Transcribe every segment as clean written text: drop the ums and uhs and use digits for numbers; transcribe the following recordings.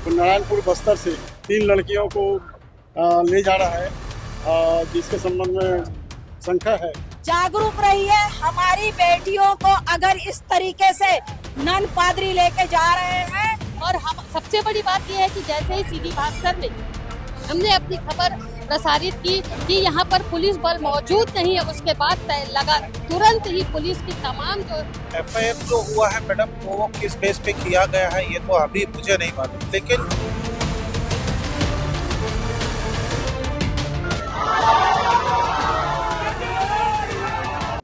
नारायणपुर बस्तर से 3 लड़कियों को ले जा रहा है, जिसके संबंध में शंका है। जागरूक रहिए, हमारी बेटियों को अगर इस तरीके से नन पादरी लेके जा रहे हैं। और हम सबसे बड़ी बात यह है कि जैसे ही सीधी भास्कर में हमने अपनी खबर प्रसारित की कि यहाँ पर पुलिस बल मौजूद नहीं है, उसके बाद लगा तुरंत ही पुलिस की तमाम जो FIR जो हुआ है मैडम, वो किस बेस पे किया गया है ये तो अभी मुझे नहीं मालूम, लेकिन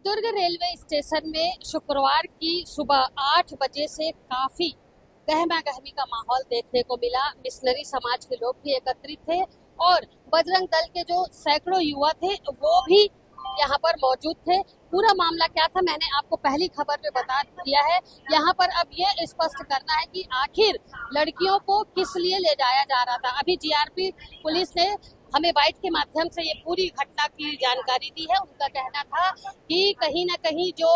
दुर्ग रेलवे स्टेशन में शुक्रवार की सुबह 8 बजे से काफी गहमा गहमी का माहौल देखने को मिला। मिशनरी समाज के लोग भी एकत्रित थे और बजरंग दल के जो सैकड़ों युवा थे वो भी यहाँ पर मौजूद थे। पूरा मामला क्या था मैंने आपको पहली खबर में बता दिया है। यहाँ पर अब ये स्पष्ट करना है कि आखिर लड़कियों को किस लिए ले जाया जा रहा था। अभी GRP पुलिस ने हमें बाइट के माध्यम से ये पूरी घटना की जानकारी दी है। उनका कहना था कि कहीं ना कहीं जो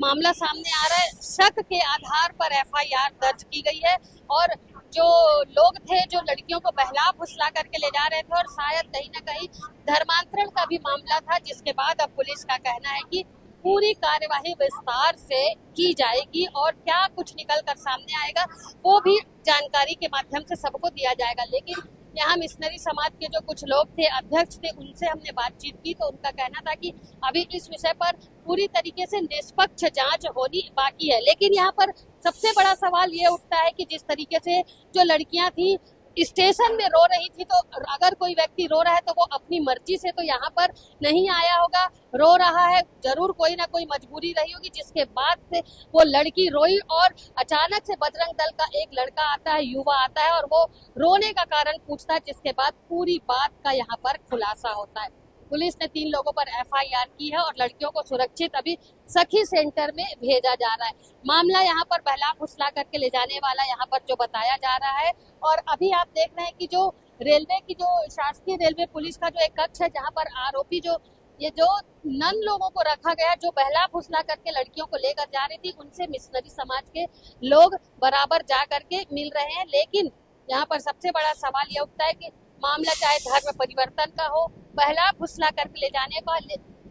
मामला सामने आ रहा है, शक के आधार पर FIR दर्ज की गई है और जो लोग थे जो लड़कियों को बहला फुसला करके ले जा रहे थे और शायद कहीं ना कहीं धर्मांतरण का भी मामला था, जिसके बाद अब पुलिस का कहना है कि पूरी कार्यवाही विस्तार से की जाएगी और क्या कुछ निकल कर सामने आएगा वो भी जानकारी के माध्यम से सबको दिया जाएगा। लेकिन यहाँ मिशनरी समाज के जो कुछ लोग थे, अध्यक्ष थे, उनसे हमने बातचीत की तो उनका कहना था कि अभी इस विषय पर पूरी तरीके से निष्पक्ष जांच होनी बाकी है। लेकिन यहाँ पर सबसे बड़ा सवाल ये उठता है कि जिस तरीके से जो लड़कियां थी स्टेशन में रो रही थी, तो अगर कोई व्यक्ति रो रहा है तो वो अपनी मर्जी से तो यहाँ पर नहीं आया होगा, रो रहा है, जरूर कोई ना कोई मजबूरी रही होगी जिसके बाद से वो लड़की रोई और अचानक से बजरंग दल का एक लड़का आता है, युवा आता है और वो रोने का कारण पूछता है, जिसके बाद पूरी बात का यहाँ पर खुलासा होता है। पुलिस ने 3 लोगों पर FIR की है और लड़कियों को सुरक्षित अभी सखी सेंटर में भेजा जा रहा है। मामला यहाँ पर बहला फुसला करके ले जाने वाला यहाँ पर जो बताया जा रहा है। और अभी आप देख रहे हैं कि जो रेलवे की जो शासकीय रेलवे पुलिस का जो एक कक्ष है, जहाँ पर आरोपी जो ये जो नन लोगों को रखा गया जो बहला फुसला करके लड़कियों को लेकर जा रही थी, उनसे मिशनरी समाज के लोग बराबर जा करके मिल रहे हैं। लेकिन यहाँ पर सबसे बड़ा सवाल ये उठता है कि मामला चाहे धर्म परिवर्तन का हो, बहला फुसला करके ले जाने का,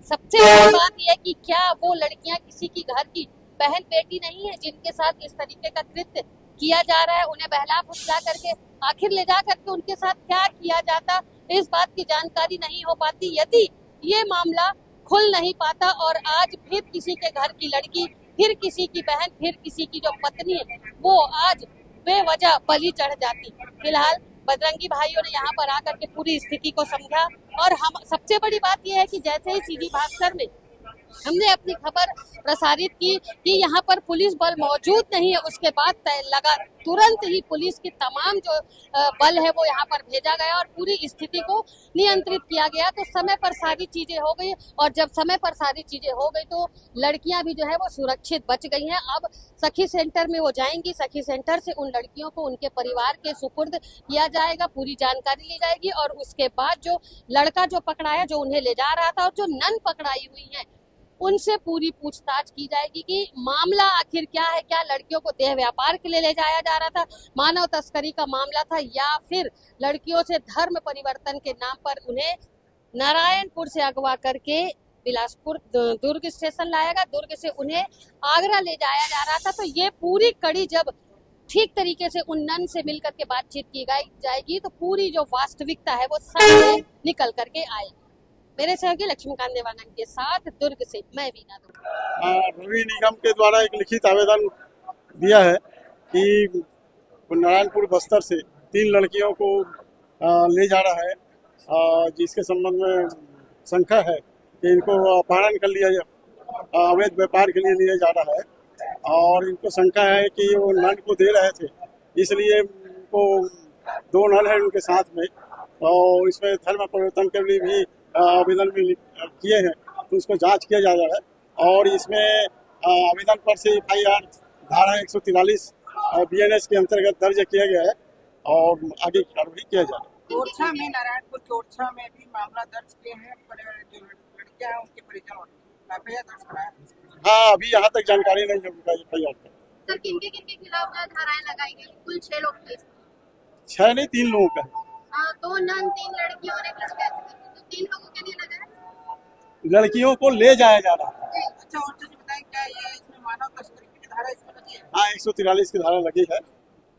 सबसे बड़ी बात यह है कि क्या वो लड़कियां किसी की घर की बहन बेटी नहीं है जिनके साथ इस तरीके का कृत्य किया जा रहा है। उन्हें बहला फुसला करके आखिर ले जा करके उनके साथ क्या किया जाता, इस बात की जानकारी नहीं हो पाती यदि ये मामला खुल नहीं पाता और आज फिर किसी के घर की लड़की, फिर किसी की बहन, फिर किसी की जो पत्नी है वो आज बेवजह बलि चढ़ जाती। फिलहाल बजरंगी भाइयों ने यहाँ पर आकर के पूरी स्थिति को समझा और हम सबसे बड़ी बात यह है कि जैसे ही सीधी भास्कर में हमने अपनी खबर प्रसारित की कि यहाँ पर पुलिस बल मौजूद नहीं है, उसके बाद लगा तुरंत ही पुलिस की तमाम जो बल है वो यहाँ पर भेजा गया और पूरी स्थिति को नियंत्रित किया गया। तो समय पर सारी चीजें हो गई और जब समय पर सारी चीजें हो गई तो लड़कियां भी जो है वो सुरक्षित बच गई हैं। अब सखी सेंटर में वो जाएंगी, सखी सेंटर से उन लड़कियों को उनके परिवार के सुपुर्द किया जाएगा, पूरी जानकारी ली जाएगी और उसके बाद जो लड़का जो पकड़ाया, जो उन्हें ले जा रहा था और जो नन पकड़ाई हुई है, उनसे पूरी पूछताछ की जाएगी कि मामला आखिर क्या है। क्या लड़कियों को देह व्यापार के लिए ले जाया जा रहा था, मानव तस्करी का मामला था, या फिर लड़कियों से धर्म परिवर्तन के नाम पर उन्हें नारायणपुर से अगवा करके बिलासपुर दुर्ग स्टेशन लाया गया, दुर्ग से उन्हें आगरा ले जाया जा रहा था। तो ये पूरी कड़ी जब ठीक तरीके से उन नन से मिलकर के बातचीत की जाएगी तो पूरी जो वास्तविकता है वो सामने निकल करके आएगी। मेरे सहयोगी लक्ष्मीकांत देवानंद के साथ दुर्ग से मैं वीना दुर्ग। रवि निगम के द्वारा एक लिखित आवेदन दिया है कि नारायणपुर बस्तर से 3 लड़कियों को ले जा रहा है, जिसके संबंध में शंका है कि इनको अपहरण कर लिया, अवैध व्यापार के लिए लिया जा रहा है और इनको शंका है कि वो नन को दे रहे थे, इसलिए उनको 2 नन है उनके साथ में और इसमें धर्म परिवर्तन के लिए भी आवेदन भी किए हैं, तो उसको जांच किया जा रहा है और इसमें आवेदन पर से FIR धारा 143 BNS के अंतर्गत दर्ज किया गया है और आगे कार्रवाई किया जा रहा है। ओरछा में, नारायणपुर के ओरछा में भी मामला दर्ज किए हैं, जो लड़कियां हैं उनके परिजन FIR दर्ज कराया। हाँ, अभी यहाँ तक जानकारी नहीं है उनका FIR का। सर किनके खिलाफ जो धाराएं लगाई गई? कुल 6 लोग थे। 6 नहीं 3 लोगों का है। 2 नन 3 लड़कियों और एक लड़का, तो 3 लोगों के लिए लगाया। लड़कियों को ले जाया जा रहा है। अच्छा, और तो बताएं क्या ये इसमें मानव तस्करी की धारा इसमें लगी है? हाँ 143 की धारा लगी है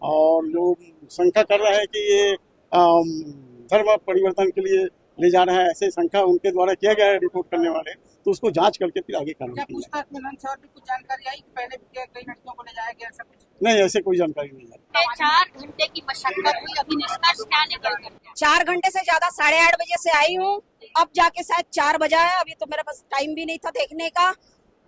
और जो शंका कर रहे हैं कि ये धर्म परिवर्तन के लिए ले जा रहे हैं, ऐसे शंका उनके द्वारा किया गया है रिपोर्ट करने वाले, तो उसको जांच करके फिर आगे क्या करना चाहिए। पूछताछ में नन से और भी कुछ जानकारी आई कि पहले भी कई लड़कियों को ले जाया गया ऐसा कुछ? नहीं, ऐसे कोई जानकारी नहीं है। 4 घंटे की मशक्कत हुई, अभी निष्कर्ष क्या निकल कर? 4 घंटे से ज्यादा 8:30 बजे से आई हूँ, अब जाके शायद 4 बजा है। अभी तो मेरे पास टाइम भी नहीं था देखने का।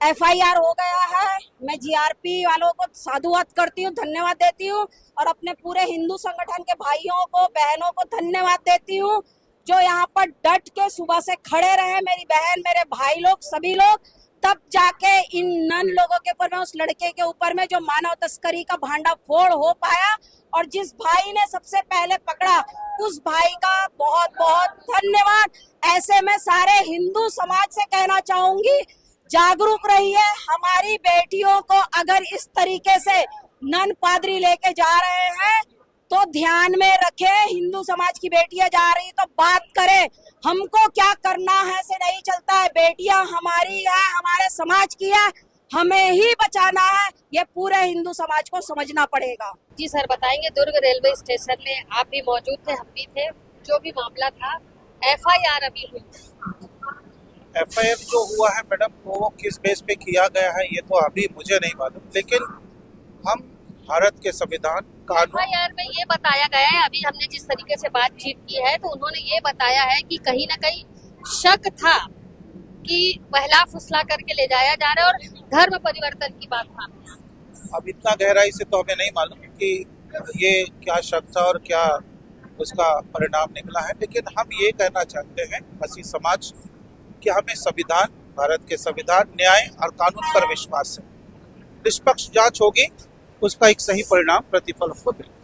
FIR हो गया है। मैं GRP वालों को साधुवाद करती हूँ, धन्यवाद देती हूँ और अपने पूरे हिंदू संगठन के भाइयों को बहनों को धन्यवाद देती हूँ जो यहाँ पर डट के सुबह से खड़े रहे। मेरी बहन, मेरे भाई लोग, सभी लोग, तब जाके इन नन लोगों के ऊपर में, उस लड़के के ऊपर में जो मानव तस्करी का भांडाफोड़ हो पाया और जिस भाई ने सबसे पहले पकड़ा उस भाई का बहुत बहुत धन्यवाद। ऐसे में सारे हिंदू समाज से कहना चाहूंगी, जागरूक रहिए। हमारी बेटियों को अगर इस तरीके से नन पादरी लेके जा रहे हैं तो ध्यान में रखें। हिंदू समाज की बेटियां जा रही तो बात करें, हमको क्या करना है से नहीं चलता है। बेटियां हमारी है, हमारे समाज की है, हमें ही बचाना है, ये पूरे हिंदू समाज को समझना पड़ेगा। जी सर बताएंगे, दुर्ग रेलवे स्टेशन में आप भी मौजूद थे, हम भी थे, जो भी मामला था, FIR अभी हुई। FIR जो हुआ है मैडम, वो किस बेस पे किया गया है ये तो अभी मुझे नहीं मालूम, लेकिन हम भारत के संविधान कानून FIR में ये बताया गया है, अभी हमने जिस तरीके से बातचीत की है तो उन्होंने ये बताया है कि कहीं ना कहीं शक था कि बहला फुसला करके ले जाया जा रहा है और धर्म परिवर्तन की बात था। अब इतना गहराई से तो हमें नहीं मालूम कि ये क्या शक था और क्या उसका परिणाम निकला है, लेकिन हम ये कहना चाहते हैं मसीह समाज कि हमें संविधान, भारत के संविधान, न्याय और कानून पर विश्वास है। निष्पक्ष जांच होगी, उसका एक सही परिणाम, प्रतिफल हमको मिलेगा।